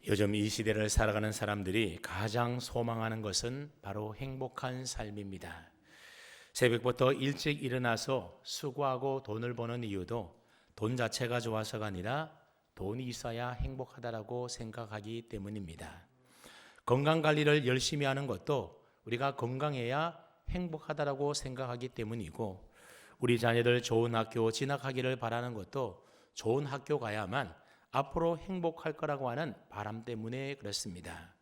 요즘 이 시대를 살아가는 사람들이 가장 소망하는 것은 바로 행복한 삶입니다. 새벽부터 일찍 일어나서 수고하고 돈을 버는 이유도 돈 자체가 좋아서가 아니라 돈이 있어야 행복하다라고 생각하기 때문입니다. 건강 관리를 열심히 하는 것도 우리가 건강해야 행복하다라고 생각하기 때문이고, 우리 자녀들 좋은 학교 진학하기를 바라는 것도 좋은 학교 가야만 앞으로 행복할 거라고 하는 바람 때문에 그렇습니다.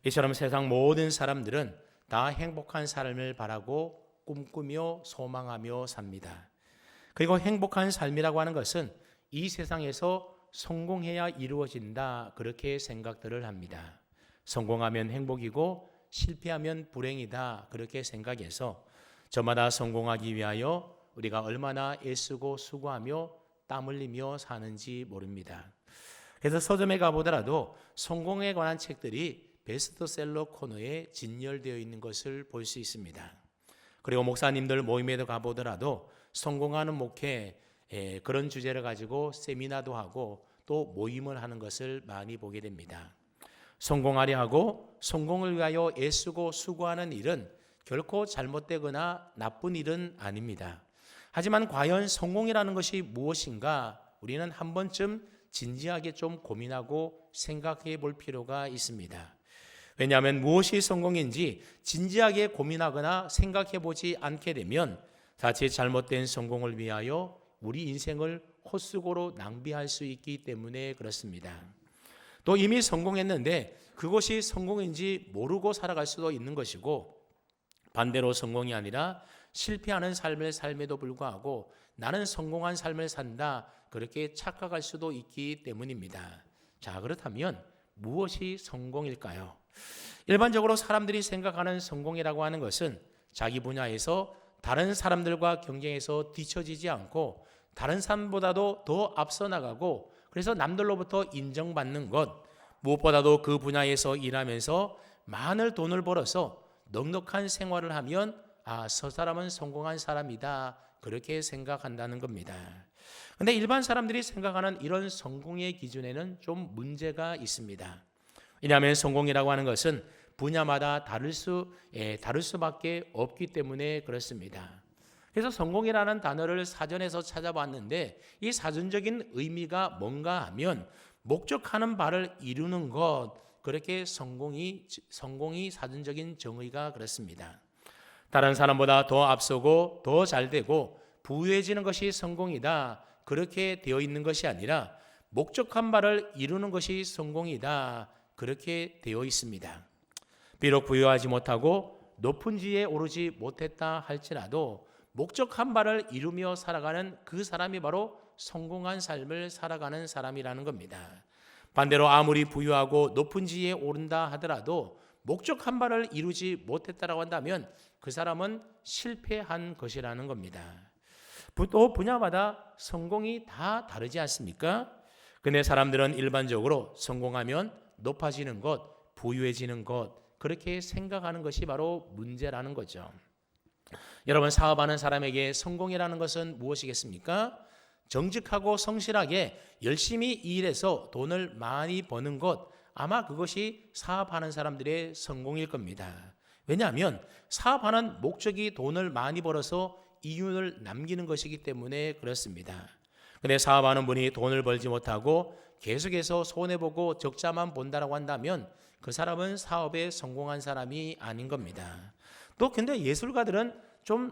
이처럼 세상 모든 사람들은 다 행복한 삶을 바라고 꿈꾸며 소망하며 삽니다. 그리고 행복한 삶이라고 하는 것은 이 세상에서 성공해야 이루어진다, 그렇게 생각들을 합니다. 성공하면 행복이고 실패하면 불행이다, 그렇게 생각해서 저마다 성공하기 위하여 우리가 얼마나 애쓰고 수고하며 땀 흘리며 사는지 모릅니다. 그래서 서점에 가보더라도 성공에 관한 책들이 베스트셀러 코너에 진열되어 있는 것을 볼 수 있습니다. 그리고 목사님들 모임에도 가보더라도 성공하는 목회, 그런 주제를 가지고 세미나도 하고 또 모임을 하는 것을 많이 보게 됩니다. 성공하려 하고 성공을 위하여 애쓰고 수고하는 일은 결코 잘못되거나 나쁜 일은 아닙니다. 하지만 과연 성공이라는 것이 무엇인가, 우리는 한 번쯤 진지하게 좀 고민하고 생각해 볼 필요가 있습니다. 왜냐하면 무엇이 성공인지 진지하게 고민하거나 생각해 보지 않게 되면 자칫 잘못된 성공을 위하여 우리 인생을 헛수고로 낭비할 수 있기 때문에 그렇습니다. 또 이미 성공했는데 그것이 성공인지 모르고 살아갈 수도 있는 것이고, 반대로 성공이 아니라 실패하는 삶을 삶에도 불구하고 나는 성공한 삶을 산다, 그렇게 착각할 수도 있기 때문입니다. 자, 그렇다면 무엇이 성공일까요? 일반적으로 사람들이 생각하는 성공이라고 하는 것은 자기 분야에서 다른 사람들과 경쟁해서 뒤처지지 않고 다른 사람보다도 더 앞서 나가고, 그래서 남들로부터 인정받는 것, 무엇보다도 그 분야에서 일하면서 많은 돈을 벌어서 넉넉한 생활을 하면 저 사람은 성공한 사람이다, 그렇게 생각한다는 겁니다. 그런데 일반 사람들이 생각하는 이런 성공의 기준에는 좀 문제가 있습니다. 왜냐하면 성공이라고 하는 것은 분야마다 다를 수밖에 없기 때문에 그렇습니다. 그래서 성공이라는 단어를 사전에서 찾아봤는데 이 사전적인 의미가 뭔가 하면 목적하는 바를 이루는 것, 그렇게 성공이 사전적인 정의가 그렇습니다. 다른 사람보다 더 앞서고 더 잘되고 부유해지는 것이 성공이다, 그렇게 되어 있는 것이 아니라 목적한 바를 이루는 것이 성공이다, 그렇게 되어 있습니다. 비록 부유하지 못하고 높은 지위에 오르지 못했다 할지라도 목적한 바를 이루며 살아가는 그 사람이 바로 성공한 삶을 살아가는 사람이라는 겁니다. 반대로 아무리 부유하고 높은 지위에 오른다 하더라도 목적한 바를 이루지 못했다라고 한다면 그 사람은 실패한 것이라는 겁니다. 또 분야마다 성공이 다 다르지 않습니까? 근데 사람들은 일반적으로 성공하면 높아지는 것, 부유해지는 것, 그렇게 생각하는 것이 바로 문제라는 거죠. 여러분, 사업하는 사람에게 성공이라는 것은 무엇이겠습니까? 정직하고 성실하게 열심히 일해서 돈을 많이 버는 것, 아마 그것이 사업하는 사람들의 성공일 겁니다. 왜냐하면 사업하는 목적이 돈을 많이 벌어서 이윤을 남기는 것이기 때문에 그렇습니다. 그런데 사업하는 분이 돈을 벌지 못하고 계속해서 손해보고 적자만 본다라고 한다면 그 사람은 사업에 성공한 사람이 아닌 겁니다. 또 근데 예술가들은 좀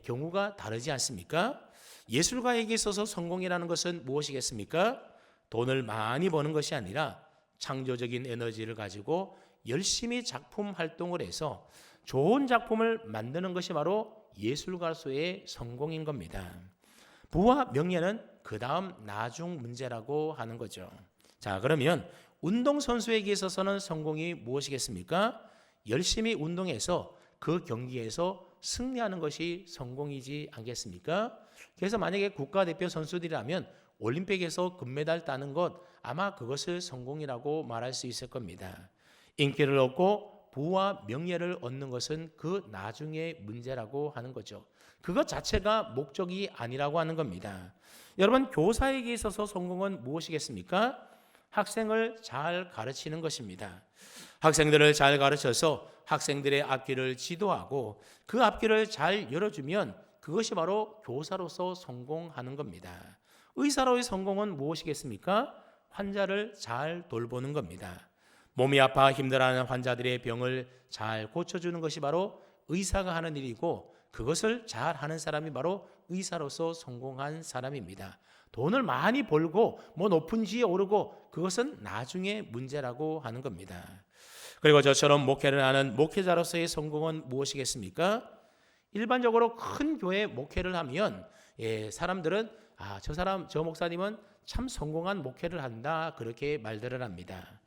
경우가 다르지 않습니까? 예술가에게 있어서 성공이라는 것은 무엇이겠습니까? 돈을 많이 버는 것이 아니라 창조적인 에너지를 가지고 열심히 작품 활동을 해서 좋은 작품을 만드는 것이 바로 예술가로서의 성공인 겁니다. 부와 명예는 그 다음 나중 문제라고 하는 거죠. 자, 그러면 운동선수에게 있어서는 성공이 무엇이겠습니까? 열심히 운동해서 그 경기에서 승리하는 것이 성공이지 않겠습니까? 그래서 만약에 국가대표 선수들이라면 올림픽에서 금메달 따는 것, 아마 그것을 성공이라고 말할 수 있을 겁니다. 인기를 얻고 부와 명예를 얻는 것은 그 나중의 문제라고 하는 거죠. 그것 자체가 목적이 아니라고 하는 겁니다. 여러분, 교사에게 있어서 성공은 무엇이겠습니까? 학생을 잘 가르치는 것입니다. 학생들을 잘 가르쳐서 학생들의 앞길을 지도하고 그 앞길을 잘 열어주면 그것이 바로 교사로서 성공하는 겁니다. 의사로의 성공은 무엇이겠습니까? 환자를 잘 돌보는 겁니다. 몸이 아파 힘들어하는 환자들의 병을 잘 고쳐주는 것이 바로 의사가 하는 일이고, 그것을 잘 하는 사람이 바로 의사로서 성공한 사람입니다. 돈을 많이 벌고 높은 지위에 오르고 그것은 나중에 문제라고 하는 겁니다. 그리고 저처럼 목회를 하는 목회자로서의 성공은 무엇이겠습니까? 일반적으로 큰 교회 목회를 하면 사람들은 저 목사님은 참 성공한 목회를 한다, 그렇게 말들을 합니다.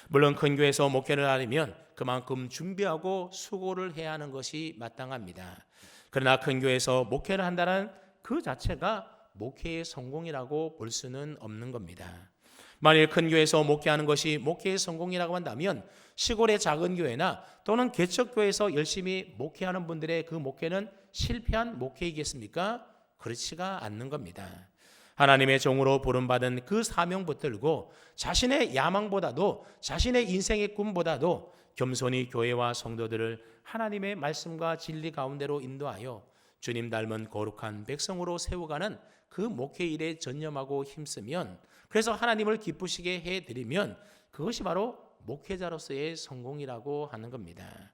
물론 큰 교회에서 목회를 하려면 그만큼 준비하고 수고를 해야 하는 것이 마땅합니다. 그러나 큰 교회에서 목회를 한다는 그 자체가 목회의 성공이라고 볼 수는 없는 겁니다. 만일 큰 교회에서 목회하는 것이 목회의 성공이라고 한다면 시골의 작은 교회나 또는 개척교회에서 열심히 목회하는 분들의 그 목회는 실패한 목회이겠습니까? 그렇지가 않는 겁니다. 하나님의 종으로 부름받은 그 사명 붙들고 자신의 야망보다도 자신의 인생의 꿈보다도 겸손히 교회와 성도들을 하나님의 말씀과 진리 가운데로 인도하여 주님 닮은 거룩한 백성으로 세워가는 그 목회 일에 전념하고 힘쓰면, 그래서 하나님을 기쁘시게 해드리면 그것이 바로 목회자로서의 성공이라고 하는 겁니다.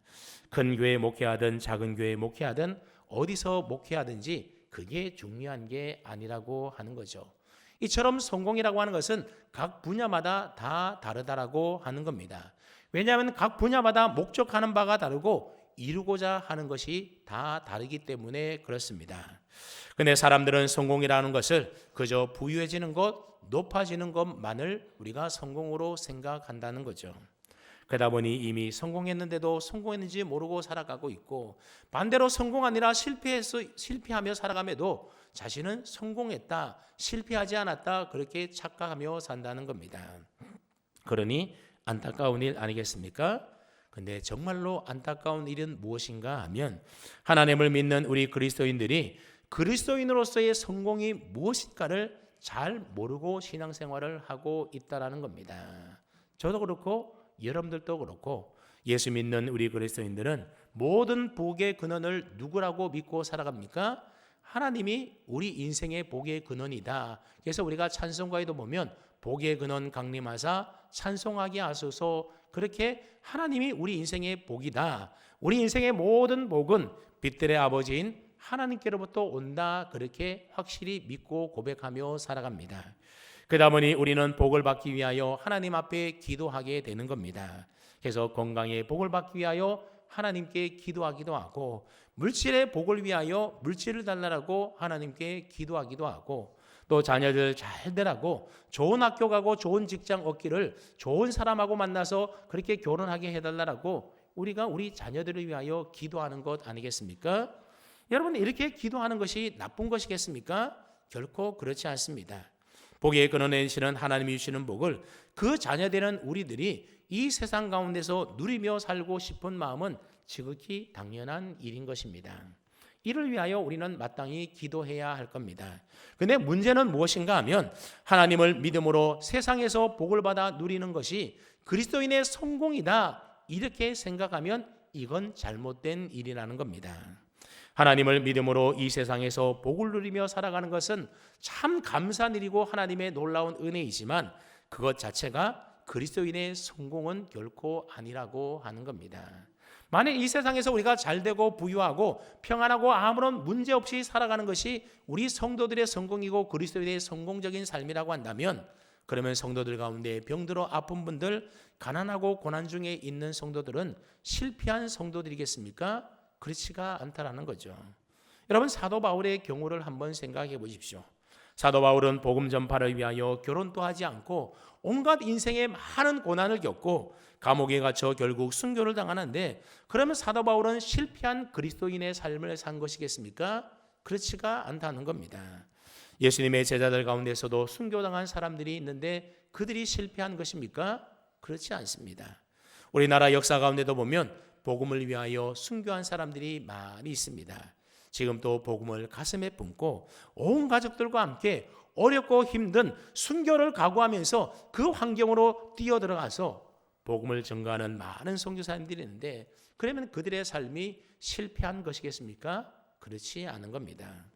큰 교회 목회하든 작은 교회 목회하든 어디서 목회하든지 그게 중요한 게 아니라고 하는 거죠. 이처럼 성공이라고 하는 것은 각 분야마다 다 다르다라고 하는 겁니다. 왜냐하면 각 분야마다 목적하는 바가 다르고 이루고자 하는 것이 다 다르기 때문에 그렇습니다. 근데 사람들은 성공이라는 것을 그저 부유해지는 것, 높아지는 것만을 우리가 성공으로 생각한다는 거죠. 그러다 보니 이미 성공했는데도 성공했는지 모르고 살아가고 있고, 반대로 성공 아니라 실패하며 살아가며도 자신은 성공했다, 실패하지 않았다, 그렇게 착각하며 산다는 겁니다. 그러니 안타까운 일 아니겠습니까? 근데 정말로 안타까운 일은 무엇인가 하면 하나님을 믿는 우리 그리스도인들이 그리스도인으로서의 성공이 무엇인가를 잘 모르고 신앙생활을 하고 있다는 겁니다. 저도 그렇고 여러분들도 그렇고 예수 믿는 우리 그리스도인들은 모든 복의 근원을 누구라고 믿고 살아갑니까? 하나님이 우리 인생의 복의 근원이다. 그래서 우리가 찬송가에도 보면 복의 근원 강림하사 찬송하게 하소서, 그렇게 하나님이 우리 인생의 복이다. 우리 인생의 모든 복은 빛들의 아버지인 하나님께로부터 온다, 그렇게 확실히 믿고 고백하며 살아갑니다. 그러다 보니 우리는 복을 받기 위하여 하나님 앞에 기도하게 되는 겁니다. 그래서 건강의 복을 받기 위하여 하나님께 기도하기도 하고, 물질의 복을 위하여 물질을 달라고 하나님께 기도하기도 하고, 또 자녀들 잘 되라고 좋은 학교 가고 좋은 직장 얻기를, 좋은 사람하고 만나서 그렇게 결혼하게 해달라고 우리가 우리 자녀들을 위하여 기도하는 것 아니겠습니까? 여러분, 이렇게 기도하는 것이 나쁜 것이겠습니까? 결코 그렇지 않습니다. 복의 근원에 계시는 하나님이 주시는 복을 그 자녀되는 우리들이 이 세상 가운데서 누리며 살고 싶은 마음은 지극히 당연한 일인 것입니다. 이를 위하여 우리는 마땅히 기도해야 할 겁니다. 그런데 문제는 무엇인가 하면 하나님을 믿음으로 세상에서 복을 받아 누리는 것이 그리스도인의 성공이다, 이렇게 생각하면 이건 잘못된 일이라는 겁니다. 하나님을 믿음으로 이 세상에서 복을 누리며 살아가는 것은 참 감사한 일이고 하나님의 놀라운 은혜이지만 그것 자체가 그리스도인의 성공은 결코 아니라고 하는 겁니다. 만약 이 세상에서 우리가 잘되고 부유하고 평안하고 아무런 문제 없이 살아가는 것이 우리 성도들의 성공이고 그리스도인의 성공적인 삶이라고 한다면, 그러면 성도들 가운데 병들어 아픈 분들, 가난하고 고난 중에 있는 성도들은 실패한 성도들이겠습니까? 그렇지가 않다라는 거죠. 여러분, 사도 바울의 경우를 한번 생각해 보십시오. 사도 바울은 복음 전파를 위하여 결혼도 하지 않고 온갖 인생의 많은 고난을 겪고 감옥에 갇혀 결국 순교를 당하는데, 그러면 사도 바울은 실패한 그리스도인의 삶을 산 것이겠습니까? 그렇지가 않다는 겁니다. 예수님의 제자들 가운데서도 순교당한 사람들이 있는데 그들이 실패한 것입니까? 그렇지 않습니다. 우리나라 역사 가운데도 보면 복음을 위하여 순교한 사람들이 많이 있습니다. 지금 또 복음을 가슴에 품고 온 가족들과 함께 어렵고 힘든 순교를 각오하면서 그 환경으로 뛰어들어가서 복음을 전가하는 많은 선교사님들이 있는데, 그러면 그들의 삶이 실패한 것이겠습니까? 그렇지 않은 겁니다.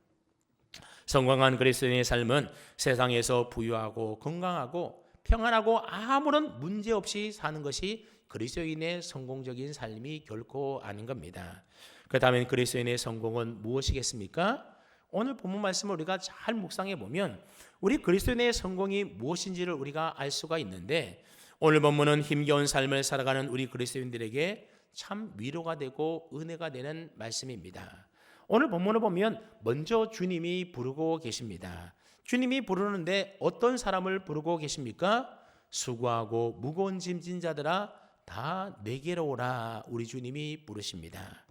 성공한 그리스도인의 삶은 세상에서 부유하고 건강하고 평안하고 아무런 문제 없이 사는 것이 그리스도인의 성공적인 삶이 결코 아닌 겁니다. 그렇다면 그리스도인의 성공은 무엇이겠습니까? 오늘 본문 말씀을 우리가 잘 묵상해 보면 우리 그리스도인의 성공이 무엇인지를 우리가 알 수가 있는데, 오늘 본문은 힘겨운 삶을 살아가는 우리 그리스도인들에게 참 위로가 되고 은혜가 되는 말씀입니다. 오늘 본문을 보면 먼저 주님이 부르고 계십니다. 주님이 부르는데 어떤 사람을 부르고 계십니까? 수고하고 무거운 짐 진 자들아 다 내게로 오라. 우리 주님이 부르십니다.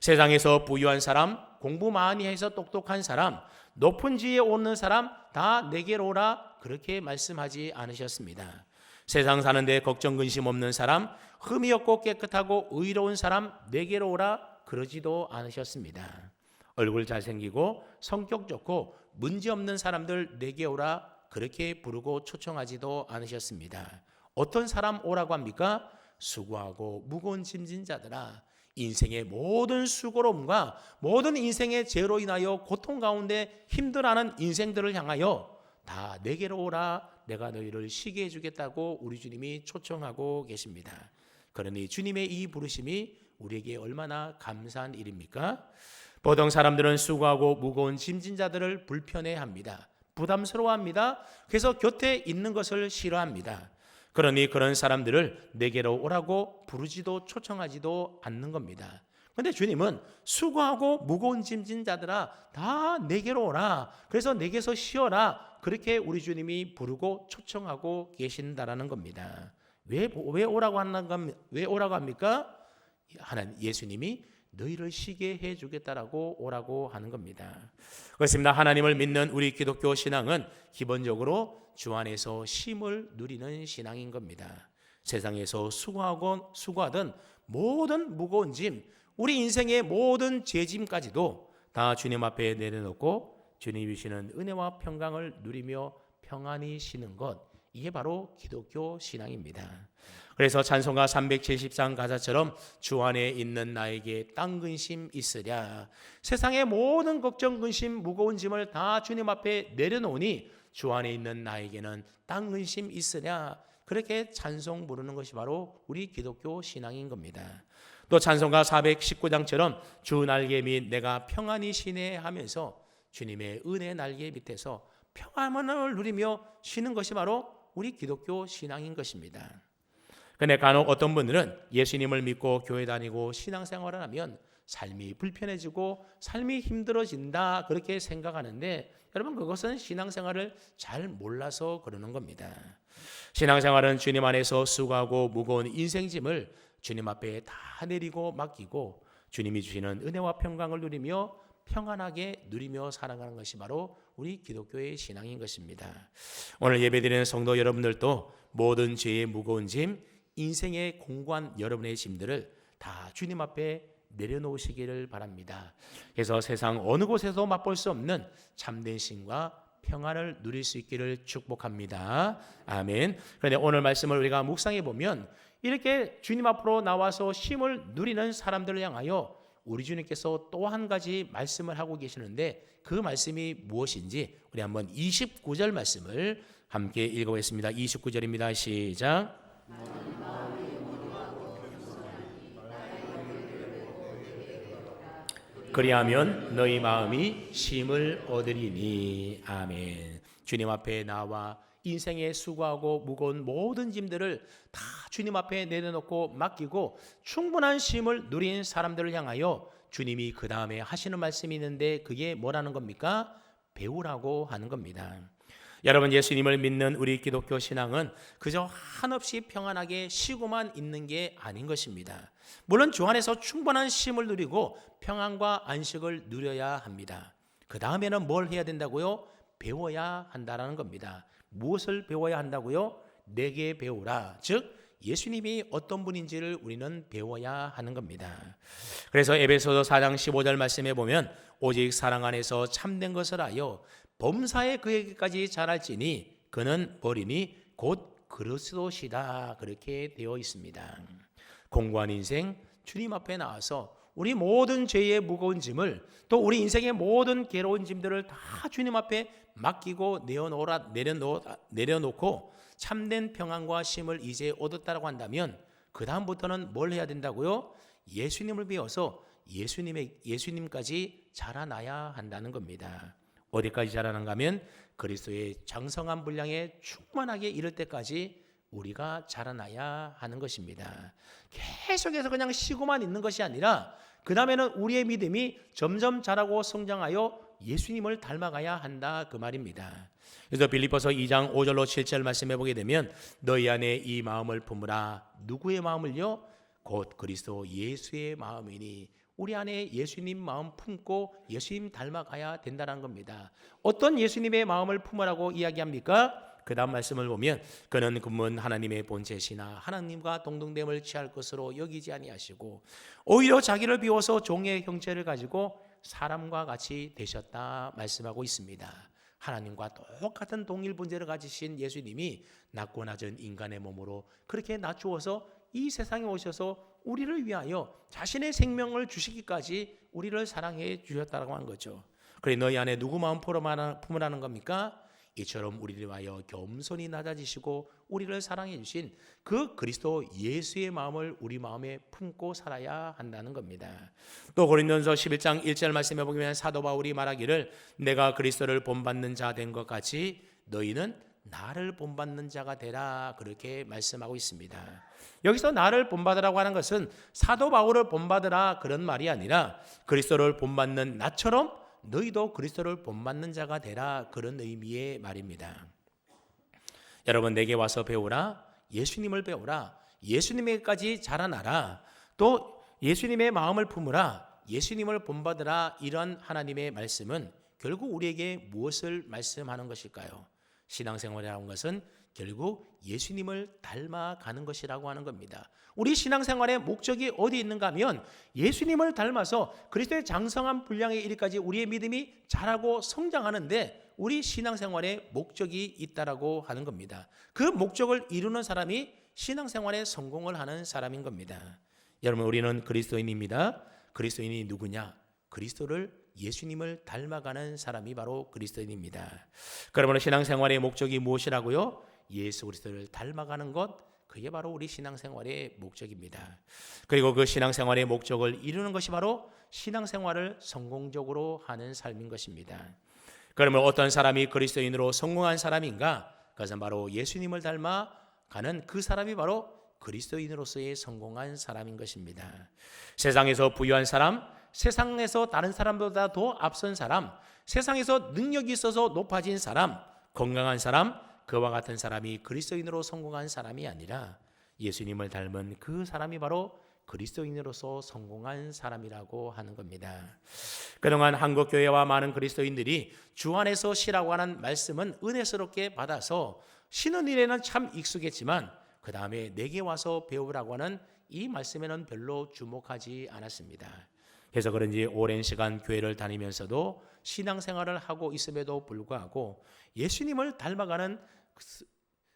세상에서 부유한 사람, 공부 많이 해서 똑똑한 사람, 높은 지위에 오는 사람 다 내게로 오라, 그렇게 말씀하지 않으셨습니다. 세상 사는데 걱정 근심 없는 사람, 흠이 없고 깨끗하고 의로운 사람 내게로 오라, 그러지도 않으셨습니다. 얼굴 잘생기고 성격 좋고 문제없는 사람들 내게 오라, 그렇게 부르고 초청하지도 않으셨습니다. 어떤 사람 오라고 합니까? 수고하고 무거운 짐진 자들아, 인생의 모든 수고로움과 모든 인생의 죄로 인하여 고통 가운데 힘들어하는 인생들을 향하여 다 내게로 오라, 내가 너희를 쉬게 해주겠다고 우리 주님이 초청하고 계십니다. 그러니 주님의 이 부르심이 우리에게 얼마나 감사한 일입니까? 보통 사람들은 수고하고 무거운 짐진 자들을 불편해합니다. 부담스러워합니다. 그래서 곁에 있는 것을 싫어합니다. 그러니 그런 사람들을 내게로 오라고 부르지도 초청하지도 않는 겁니다. 그런데 주님은 수고하고 무거운 짐진 자들아 다 내게로 오라, 그래서 내게서 쉬어라, 그렇게 우리 주님이 부르고 초청하고 계신다라는 겁니다. 왜 오라고 합니까? 하나님 예수님이 너희를 쉬게 해주겠다라고 오라고 하는 겁니다. 그렇습니다. 하나님을 믿는 우리 기독교 신앙은 기본적으로 주 안에서 쉼을 누리는 신앙인 겁니다. 세상에서 수고하던 모든 무거운 짐, 우리 인생의 모든 죄짐까지도 다 주님 앞에 내려놓고 주님이 주시는 은혜와 평강을 누리며 평안히 쉬는 것, 이게 바로 기독교 신앙입니다. 그래서 찬송가 373 가사처럼 주 안에 있는 나에게 딴 근심 있으랴, 세상의 모든 걱정 근심 무거운 짐을 다 주님 앞에 내려놓으니 주 안에 있는 나에게는 딴 근심 있으랴, 그렇게 찬송 부르는 것이 바로 우리 기독교 신앙인 겁니다. 또 찬송가 419장처럼 주 날개 밑 내가 평안히 쉬네 하면서 주님의 은혜 날개 밑에서 평안을 누리며 쉬는 것이 바로 우리 기독교 신앙인 것입니다. 그런데 간혹 어떤 분들은 예수님을 믿고 교회 다니고 신앙생활을 하면 삶이 불편해지고 삶이 힘들어진다, 그렇게 생각하는데, 여러분 그것은 신앙생활을 잘 몰라서 그러는 겁니다. 신앙생활은 주님 안에서 수고하고 무거운 인생짐을 주님 앞에 다 내리고 맡기고 주님이 주시는 은혜와 평강을 누리며 평안하게 누리며 살아가는 것이 바로 우리 기독교의 신앙인 것입니다. 오늘 예배드리는 성도 여러분들도 모든 죄의 무거운 짐, 인생의 공고한 여러분의 짐들을 다 주님 앞에 내려놓으시기를 바랍니다. 그래서 세상 어느 곳에서 맛볼 수 없는 참된 쉼과 평안을 누릴 수 있기를 축복합니다. 아멘. 그런데 오늘 말씀을 우리가 묵상해 보면 이렇게 주님 앞으로 나와서 쉼을 누리는 사람들을 향하여 우리 주님께서 또 한 가지 말씀을 하고 계시는데, 그 말씀이 무엇인지 우리 한번 29절 말씀을 함께 읽어보겠습니다. 29절입니다. 시작. 그리하면 너희 마음이 쉼을 얻으리니. 아멘. 주님 앞에 나와 인생에 수고하고 무거운 모든 짐들을 다 주님 앞에 내려놓고 맡기고 충분한 쉼을 누린 사람들을 향하여 주님이 그 다음에 하시는 말씀이 있는데, 그게 뭐라는 겁니까? 배우라고 하는 겁니다. 여러분, 예수님을 믿는 우리 기독교 신앙은 그저 한없이 평안하게 쉬고만 있는 게 아닌 것입니다. 물론 주 안에서 충분한 쉼을 누리고 평안과 안식을 누려야 합니다. 그 다음에는 뭘 해야 된다고요? 배워야 한다는 겁니다. 무엇을 배워야 한다고요? 내게 배우라. 즉 예수님이 어떤 분인지를 우리는 배워야 하는 겁니다. 그래서 에베소서 4장 15절 말씀에 보면 오직 사랑 안에서 참된 것을 하여 범사에 그에게까지 자랄지니 그는 버리니 곧 그리스도시다. 그렇게 되어 있습니다. 공고한 인생 주님 앞에 나와서 우리 모든 죄의 무거운 짐을 또 우리 인생의 모든 괴로운 짐들을 다 주님 앞에 맡기고 내려놓고 참된 평안과 쉼을 이제 얻었다고 한다면 그 다음부터는 뭘 해야 된다고요? 예수님을 배워서 예수님까지 자라나야 한다는 겁니다. 어디까지 자라는가 하면 그리스도의 장성한 분량에 충만하게 이를 때까지 우리가 자라나야 하는 것입니다. 계속해서 그냥 쉬고만 있는 것이 아니라 그 다음에는 우리의 믿음이 점점 자라고 성장하여 예수님을 닮아가야 한다 그 말입니다. 그래서 빌립보서 2장 5절로 7절 말씀해 보게 되면 너희 안에 이 마음을 품으라. 누구의 마음을요? 곧 그리스도 예수의 마음이니 우리 안에 예수님 마음 품고 예수님 닮아가야 된다는 겁니다. 어떤 예수님의 마음을 품으라고 이야기합니까? 그 다음 말씀을 보면 그는 금문 하나님의 본체시나 하나님과 동등됨을 취할 것으로 여기지 아니하시고 오히려 자기를 비워서 종의 형체를 가지고 사람과 같이 되셨다 말씀하고 있습니다. 하나님과 똑같은 동일 본체를 가지신 예수님이 낮고 낮은 인간의 몸으로 그렇게 낮추어서 이 세상에 오셔서 우리를 위하여 자신의 생명을 주시기까지 우리를 사랑해 주셨다고 한 거죠. 그래 너희 안에 누구 마음 품으라는 겁니까? 이처럼 우리를 위하여 겸손히 낮아지시고 우리를 사랑해 주신 그 그리스도 예수의 마음을 우리 마음에 품고 살아야 한다는 겁니다. 또 고린도전서 11장 1절 말씀해 보면 사도 바울이 말하기를 내가 그리스도를 본받는 자 된 것 같이 너희는 나를 본받는 자가 되라 그렇게 말씀하고 있습니다. 여기서 나를 본받으라고 하는 것은 사도 바울을 본받으라 그런 말이 아니라 그리스도를 본받는 나처럼 너희도 그리스도를 본받는 자가 되라 그런 의미의 말입니다. 여러분 내게 와서 배우라. 예수님을 배우라. 예수님에게까지 자라나라. 또 예수님의 마음을 품으라. 예수님을 본받으라. 이런 하나님의 말씀은 결국 우리에게 무엇을 말씀하는 것일까요? 신앙생활이라는 것은 결국 예수님을 닮아가는 것이라고 하는 겁니다. 우리 신앙생활의 목적이 어디 있는가 하면 예수님을 닮아서 그리스도의 장성한 분량에 이르기까지 우리의 믿음이 자라고 성장하는데 우리 신앙생활의 목적이 있다라고 하는 겁니다. 그 목적을 이루는 사람이 신앙생활에 성공을 하는 사람인 겁니다. 여러분 우리는 그리스도인입니다. 그리스도인이 누구냐? 그리스도를 예수님을 닮아가는 사람이 바로 그리스도인입니다. 그러면 신앙생활의 목적이 무엇이라고요? 예수 그리스도를 닮아가는 것, 그게 바로 우리 신앙생활의 목적입니다. 그리고 그 신앙생활의 목적을 이루는 것이 바로 신앙생활을 성공적으로 하는 삶인 것입니다. 그러면 어떤 사람이 그리스도인으로 성공한 사람인가? 그것은 바로 예수님을 닮아가는 그 사람이 바로 그리스도인으로서의 성공한 사람인 것입니다. 세상에서 부유한 사람, 세상에서 다른 사람보다 더 앞선 사람, 세상에서 능력이 있어서 높아진 사람, 건강한 사람, 그와 같은 사람이 그리스도인으로 성공한 사람이 아니라 예수님을 닮은 그 사람이 바로 그리스도인으로서 성공한 사람이라고 하는 겁니다. 그동안 한국교회와 많은 그리스도인들이 주 안에서 쉬라고 하는 말씀은 은혜스럽게 받아서 쉬는 일에는 참 익숙했지만 그 다음에 내게 와서 배우라고 하는 이 말씀에는 별로 주목하지 않았습니다. 그래서 그런지 오랜 시간 교회를 다니면서도 신앙생활을 하고 있음에도 불구하고 예수님을 닮아가는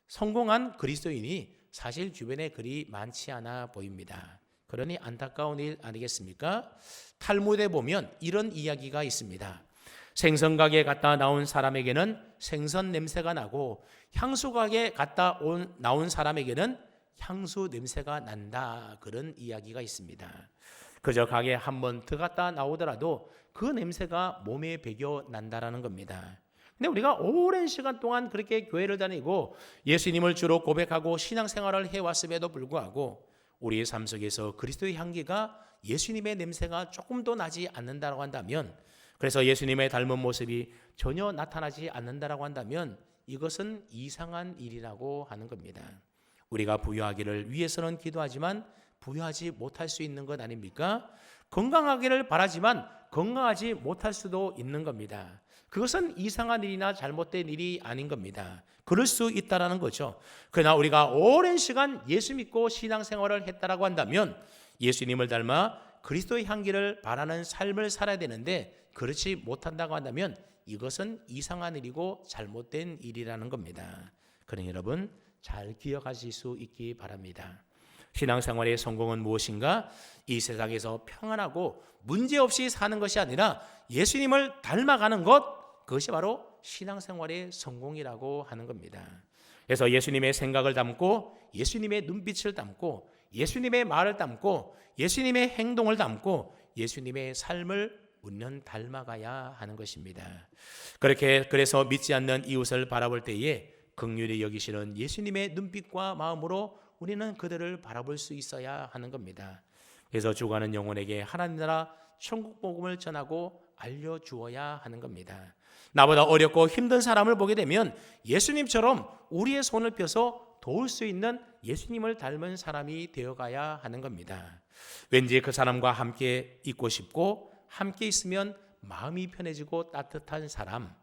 성공한 그리스도인이 사실 주변에 그리 많지 않아 보입니다. 그러니 안타까운 일 아니겠습니까? 탈무드에 보면 이런 이야기가 있습니다. 생선가게에 갔다 나온 사람에게는 생선 냄새가 나고 향수가게에 갔다 나온 사람에게는 향수 냄새가 난다. 그런 이야기가 있습니다. 그저 가게에 한 번 들어갔다 나오더라도 그 냄새가 몸에 배겨 난다라는 겁니다. 근데 우리가 오랜 시간 동안 그렇게 교회를 다니고 예수님을 주로 고백하고 신앙생활을 해왔음에도 불구하고 우리의 삶 속에서 그리스도의 향기가 예수님의 냄새가 조금도 나지 않는다고 한다면, 그래서 예수님의 닮은 모습이 전혀 나타나지 않는다고 한다면 이것은 이상한 일이라고 하는 겁니다. 우리가 부유하기를 위해서는 기도하지만 부유하지 못할 수 있는 것 아닙니까? 건강하기를 바라지만 건강하지 못할 수도 있는 겁니다. 그것은 이상한 일이나 잘못된 일이 아닌 겁니다. 그럴 수 있다라는 거죠. 그러나 우리가 오랜 시간 예수 믿고 신앙생활을 했다라고 한다면 예수님을 닮아 그리스도의 향기를 바라는 삶을 살아야 되는데 그렇지 못한다고 한다면 이것은 이상한 일이고 잘못된 일이라는 겁니다. 그러니 여러분 잘 기억하실 수 있기 바랍니다. 신앙생활의 성공은 무엇인가? 이 세상에서 평안하고 문제없이 사는 것이 아니라 예수님을 닮아가는 것, 그것이 바로 신앙생활의 성공이라고 하는 겁니다. 그래서 예수님의 생각을 담고 예수님의 눈빛을 담고 예수님의 말을 담고 예수님의 행동을 담고 예수님의 삶을 우리는 닮아가야 하는 것입니다. 그래서 믿지 않는 이웃을 바라볼 때에 긍휼히 여기시는 예수님의 눈빛과 마음으로 우리는 그들을 바라볼 수 있어야 하는 겁니다. 그래서 죽어가는 영혼에게 하나님 나라 천국 복음을 전하고 알려주어야 하는 겁니다. 나보다 어렵고 힘든 사람을 보게 되면 예수님처럼 우리의 손을 펴서 도울 수 있는 예수님을 닮은 사람이 되어가야 하는 겁니다. 왠지 그 사람과 함께 있고 싶고 함께 있으면 마음이 편해지고 따뜻한 사람,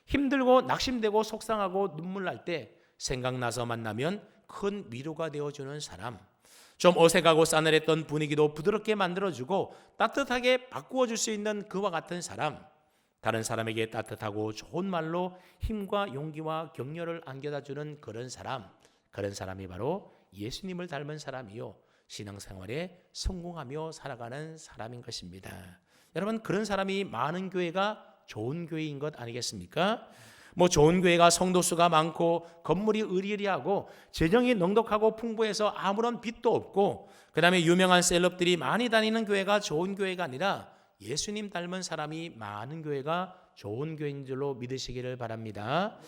힘들고 낙심되고 속상하고 눈물 날 때 생각나서 만나면 큰 위로가 되어주는 사람, 좀 어색하고 싸늘했던 분위기도 부드럽게 만들어주고 따뜻하게 바꾸어줄 수 있는 그와 같은 사람, 다른 사람에게 따뜻하고 좋은 말로 힘과 용기와 격려를 안겨다주는 그런 사람이 바로 예수님을 닮은 사람이요 신앙생활에 성공하며 살아가는 사람인 것입니다. 여러분, 그런 사람이 많은 교회가 좋은 교회인 것 아니겠습니까? 좋은 교회가 성도수가 많고 건물이 으리으리하고 재정이 넉넉하고 풍부해서 아무런 빚도 없고 그 다음에 유명한 셀럽들이 많이 다니는 교회가 좋은 교회가 아니라 예수님 닮은 사람이 많은 교회가 좋은 교회인 줄로 믿으시기를 바랍니다.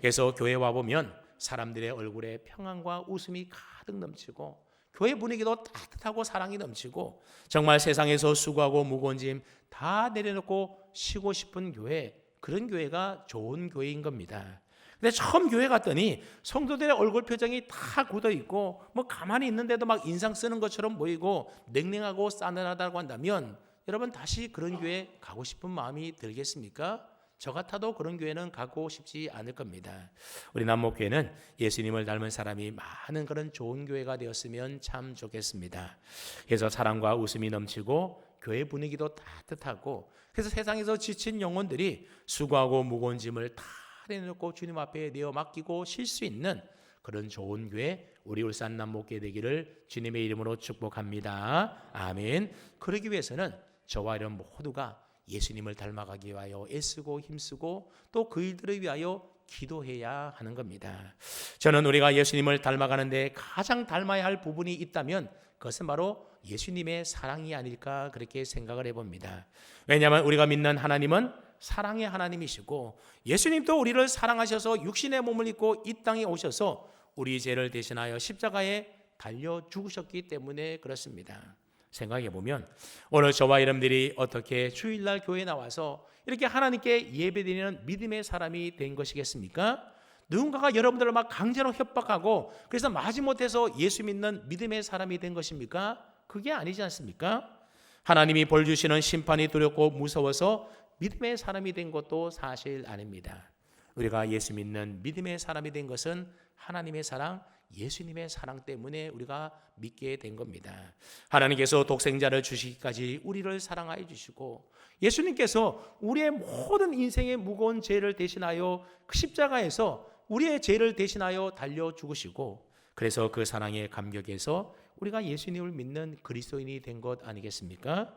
그래서 교회 와보면 사람들의 얼굴에 평안과 웃음이 가득 넘치고 교회 분위기도 따뜻하고 사랑이 넘치고 정말 세상에서 수고하고 무거운 짐 다 내려놓고 쉬고 싶은 교회, 그런 교회가 좋은 교회인 겁니다. 근데 처음 교회 갔더니 성도들의 얼굴 표정이 다 굳어 있고 가만히 있는데도 막 인상 쓰는 것처럼 보이고 냉랭하고 싸늘하다고 한다면 여러분 다시 그런 교회 가고 싶은 마음이 들겠습니까? 저 같아도 그런 교회는 가고 싶지 않을 겁니다. 우리 남목교회는 예수님을 닮은 사람이 많은 그런 좋은 교회가 되었으면 참 좋겠습니다. 그래서 사랑과 웃음이 넘치고 교회 분위기도 따뜻하고 그래서 세상에서 지친 영혼들이 수고하고 무거운 짐을 다 내놓고 주님 앞에 내어 맡기고 쉴 수 있는 그런 좋은 교회, 우리 울산 남목교회 되기를 주님의 이름으로 축복합니다. 아멘. 그러기 위해서는 저와 이런 모두가 예수님을 닮아가기 위하여 애쓰고 힘쓰고 또 그 일들을 위하여 기도해야 하는 겁니다. 저는 우리가 예수님을 닮아가는데 가장 닮아야 할 부분이 있다면 그것은 바로 예수님의 사랑이 아닐까 그렇게 생각을 해봅니다. 왜냐하면 우리가 믿는 하나님은 사랑의 하나님이시고 예수님도 우리를 사랑하셔서 육신의 몸을 입고 이 땅에 오셔서 우리 죄를 대신하여 십자가에 달려 죽으셨기 때문에 그렇습니다. 생각해보면 오늘 저와 여러분들이 어떻게 주일날 교회에 나와서 이렇게 하나님께 예배드리는 믿음의 사람이 된 것이겠습니까? 누군가가 여러분들을 막 강제로 협박하고 그래서 마지못해서 예수 믿는 믿음의 사람이 된 것입니까? 그게 아니지 않습니까? 하나님이 벌 주시는 심판이 두렵고 무서워서 믿음의 사람이 된 것도 사실 아닙니다. 우리가 예수 믿는 믿음의 사람이 된 것은 하나님의 사랑, 예수님의 사랑 때문에 우리가 믿게 된 겁니다. 하나님께서 독생자를 주시기까지 우리를 사랑하여 주시고 예수님께서 우리의 모든 인생의 무거운 죄를 대신하여 그 십자가에서 우리의 죄를 대신하여 달려 죽으시고 그래서 그 사랑에 감격해서 우리가 예수님을 믿는 그리스도인이 된 것 아니겠습니까?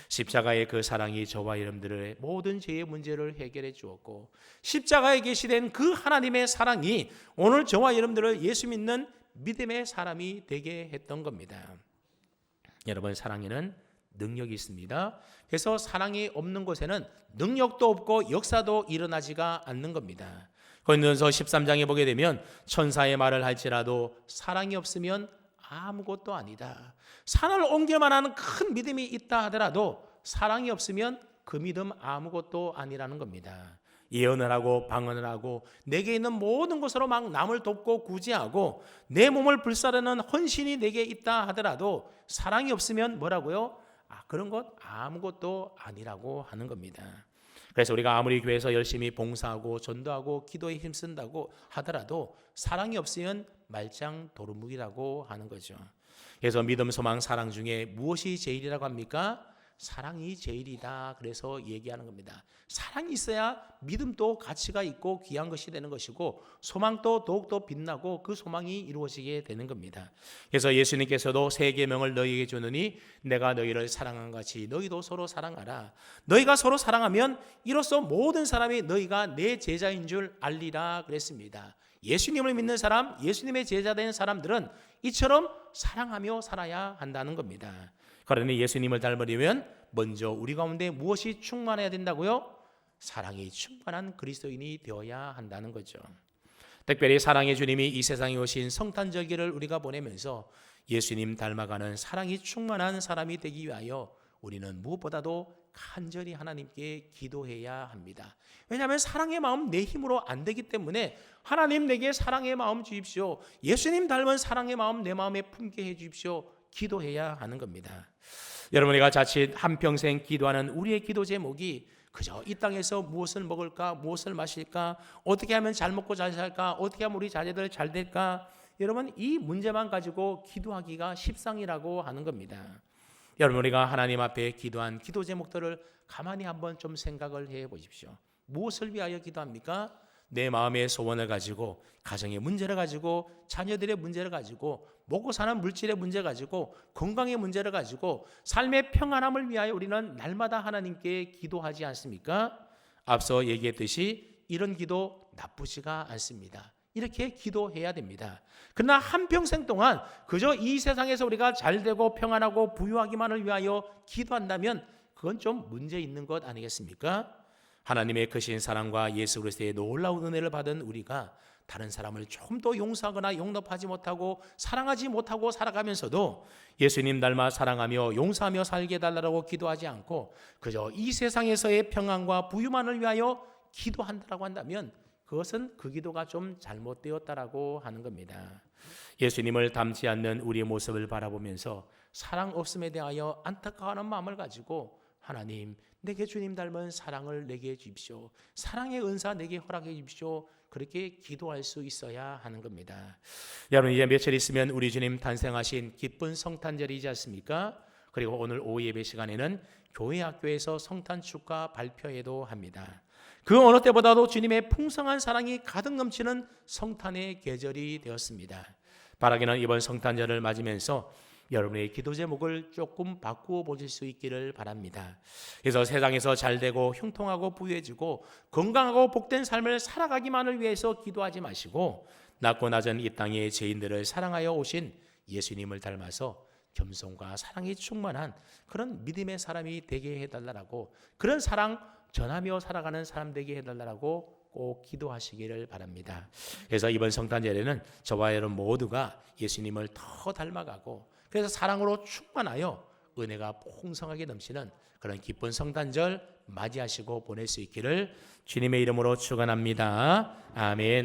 십자가의 그 사랑이 저와 여러분들의 모든 죄의 문제를 해결해 주었고 십자가에 계시된 그 하나님의 사랑이 오늘 저와 여러분들을 예수 믿는 믿음의 사람이 되게 했던 겁니다. 여러분, 사랑에는 능력이 있습니다. 그래서 사랑이 없는 곳에는 능력도 없고 역사도 일어나지가 않는 겁니다. 고린도전서 13장에 보게 되면 천사의 말을 할지라도 사랑이 없으면 아무것도 아니다. 산을 옮길 만한 큰 믿음이 있다 하더라도 사랑이 없으면 그 믿음 아무것도 아니라는 겁니다. 예언을 하고 방언을 하고 내게 있는 모든 것으로 막 남을 돕고 구제하고 내 몸을 불사르는 헌신이 내게 있다 하더라도 사랑이 없으면 뭐라고요? 그런 것 아무것도 아니라고 하는 겁니다. 그래서 우리가 아무리 교회에서 열심히 봉사하고 전도하고 기도에 힘쓴다고 하더라도 사랑이 없으면 말짱 도루묵이라고 하는 거죠. 그래서 믿음, 소망, 사랑 중에 무엇이 제일이라고 합니까? 사랑이 제일이다. 그래서 얘기하는 겁니다. 사랑이 있어야 믿음도 가치가 있고 귀한 것이 되는 것이고 소망도 더욱더 빛나고 그 소망이 이루어지게 되는 겁니다. 그래서 예수님께서도 새 계명을 너희에게 주느니 내가 너희를 사랑한 같이 너희도 서로 사랑하라. 너희가 서로 사랑하면 이로써 모든 사람이 너희가 내 제자인 줄 알리라 그랬습니다. 예수님을 믿는 사람, 예수님의 제자 된 사람들은 이처럼 사랑하며 살아야 한다는 겁니다. 그러니 예수님을 닮으려면 먼저 우리 가운데 무엇이 충만해야 된다고요? 사랑이 충만한 그리스도인이 되어야 한다는 거죠. 특별히 사랑의 주님이 이 세상에 오신 성탄절기를 우리가 보내면서 예수님 닮아가는 사랑이 충만한 사람이 되기 위하여 우리는 무엇보다도 간절히 하나님께 기도해야 합니다. 왜냐하면 사랑의 마음 내 힘으로 안 되기 때문에 하나님 내게 사랑의 마음 주십시오. 예수님 닮은 사랑의 마음 내 마음에 품게 해 주십시오. 기도해야 하는 겁니다. 여러분이가 자칫 한평생 기도하는 우리의 기도 제목이 그저 이 땅에서 무엇을 먹을까, 무엇을 마실까, 어떻게 하면 잘 먹고 잘 살까, 어떻게 하면 우리 자녀들 잘 될까, 여러분 이 문제만 가지고 기도하기가 십상이라고 하는 겁니다. 여러분 우리가 하나님 앞에 기도한 기도 제목들을 가만히 한번 좀 생각을 해 보십시오. 무엇을 위하여 기도합니까? 내 마음의 소원을 가지고, 가정의 문제를 가지고, 자녀들의 문제를 가지고, 먹고 사는 물질의 문제 가지고, 건강의 문제를 가지고, 삶의 평안함을 위하여 우리는 날마다 하나님께 기도하지 않습니까? 앞서 얘기했듯이 이런 기도 나쁘지가 않습니다. 이렇게 기도해야 됩니다. 그러나 한평생 동안 그저 이 세상에서 우리가 잘되고 평안하고 부유하기만을 위하여 기도한다면 그건 좀 문제 있는 것 아니겠습니까? 하나님의 크신 사랑과 예수 그리스도의 놀라운 은혜를 받은 우리가 다른 사람을 조금 더 용서하거나 용납하지 못하고 사랑하지 못하고 살아가면서도 예수님 닮아 사랑하며 용서하며 살게 해달라고 기도하지 않고 그저 이 세상에서의 평안과 부유만을 위하여 기도한다고 한다면 그것은 그 기도가 좀 잘못되었다라고 하는 겁니다. 예수님을 닮지 않는 우리의 모습을 바라보면서 사랑 없음에 대하여 안타까워하는 마음을 가지고 하나님 내게 주님 닮은 사랑을 내게 주십시오. 사랑의 은사 내게 허락해 주십시오. 그렇게 기도할 수 있어야 하는 겁니다. 여러분 이제 며칠 있으면 우리 주님 탄생하신 기쁜 성탄절이지 않습니까? 그리고 오늘 오후 예배 시간에는 교회 학교에서 성탄 축가 발표회도 합니다. 그 어느 때보다도 주님의 풍성한 사랑이 가득 넘치는 성탄의 계절이 되었습니다. 바라기는 이번 성탄절을 맞으면서 여러분의 기도 제목을 조금 바꾸어 보실 수 있기를 바랍니다. 그래서 세상에서 잘되고 형통하고 부유해지고 건강하고 복된 삶을 살아가기만을 위해서 기도하지 마시고 낮고 낮은 이 땅의 죄인들을 사랑하여 오신 예수님을 닮아서 겸손과 사랑이 충만한 그런 믿음의 사람이 되게 해달라고, 그런 사랑 전하며 살아가는 사람 되게 해달라고 꼭 기도하시기를 바랍니다. 그래서 이번 성탄절에는 저와 여러분 모두가 예수님을 더 닮아가고 그래서 사랑으로 충만하여 은혜가 풍성하게 넘치는 그런 기쁜 성탄절 맞이하시고 보낼 수 있기를 주님의 이름으로 축원합니다. 아멘.